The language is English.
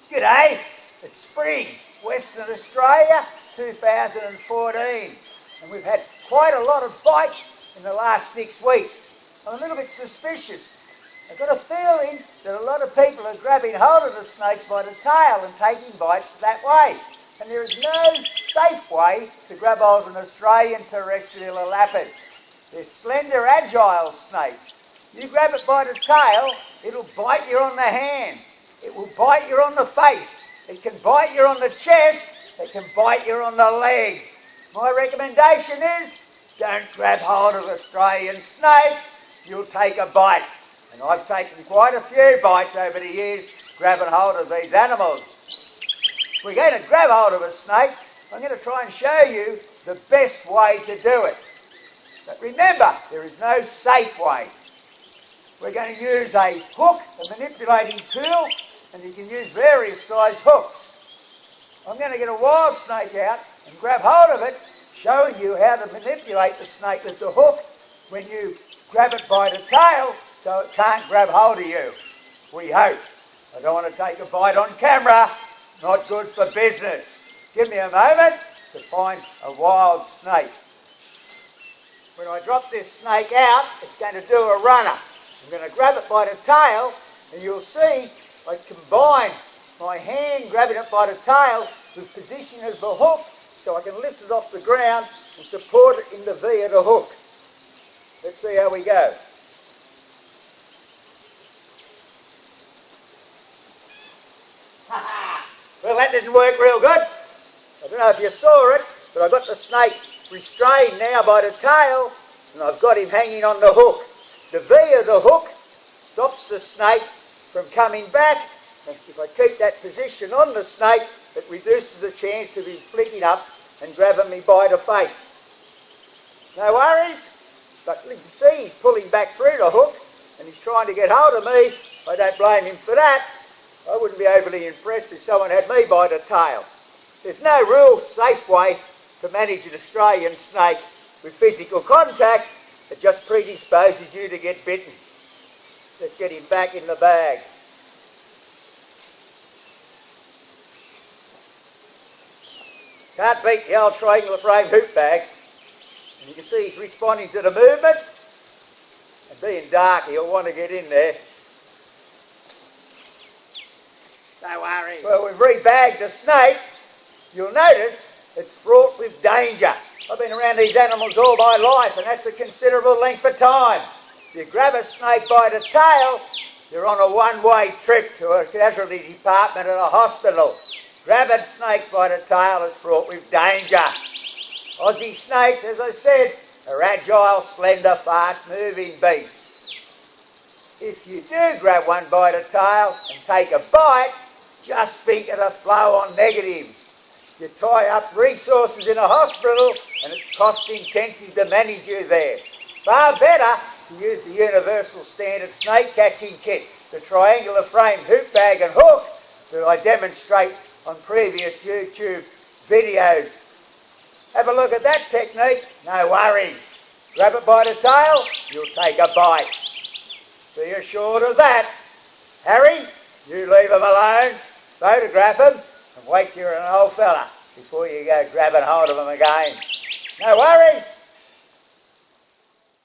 G'day, it's spring, Western Australia, 2014, and we've had quite a lot of bites in the last 6 weeks. I'm a little bit suspicious. I've got a feeling that a lot of people are grabbing hold of the snakes by the tail and taking bites that way. And there is no safe way to grab hold of an Australian terrestrial Elapid. They're slender, agile snakes. You grab it by the tail, it'll bite you on the hand. It will bite you on the face. It can bite you on the chest. It can bite you on the leg. My recommendation is don't grab hold of Australian snakes. You'll take a bite. And I've taken quite a few bites over the years grabbing hold of these animals. If we're going to grab hold of a snake, I'm going to try and show you the best way to do it. But remember, there is no safe way. We're going to use a hook, a manipulating tool, and you can use various size hooks. I'm going to get a wild snake out and grab hold of it, showing you how to manipulate the snake with the hook when you grab it by the tail so it can't grab hold of you. We hope. I don't want to take a bite on camera. Not good for business. Give me a moment to find a wild snake. When I drop this snake out, it's going to do a runner. I'm going to grab it by the tail, and you'll see I combine my hand grabbing it by the tail with position as the hook, so I can lift it off the ground and support it in the V of the hook. Let's see how we go. Well, that didn't work real good. I don't know if you saw it, but I've got the snake restrained now by the tail, and I've got him hanging on the hook. The V of the hook stops the snake from coming back, and if I keep that position on the snake, it reduces the chance of him flicking up and grabbing me by the face. No worries, but you can see he's pulling back through the hook, and he's trying to get hold of me. I don't blame him for that. I wouldn't be overly impressed if someone had me by the tail. There's no real safe way to manage an Australian snake with physical contact. It just predisposes you to get bitten. Let's get him back in the bag. Can't beat the old triangular frame hoop bag. And you can see he's responding to the movement. And being dark, he'll want to get in there. Don't worry. Well, we've rebagged the snake. You'll notice it's fraught with danger. I've been around these animals all my life, and that's a considerable length of time. If you grab a snake by the tail, you're on a one-way trip to a casualty department at a hospital. Grabbing snakes by the tail is fraught with danger. Aussie snakes, as I said, are agile, slender, fast-moving beasts. If you do grab one by the tail and take a bite, just think of the flow on negatives. You tie up resources in a hospital and it's cost intensive to manage you there. Far better to use the universal standard snake catching kit, the triangular frame hoop bag and hook that I demonstrate on previous YouTube videos. Have a look at that technique, no worries. Grab it by the tail, you'll take a bite. Be assured of that. Harry, you leave him alone, photograph him, and wait till you're an old fella before you go grabbing hold of them again. No worries.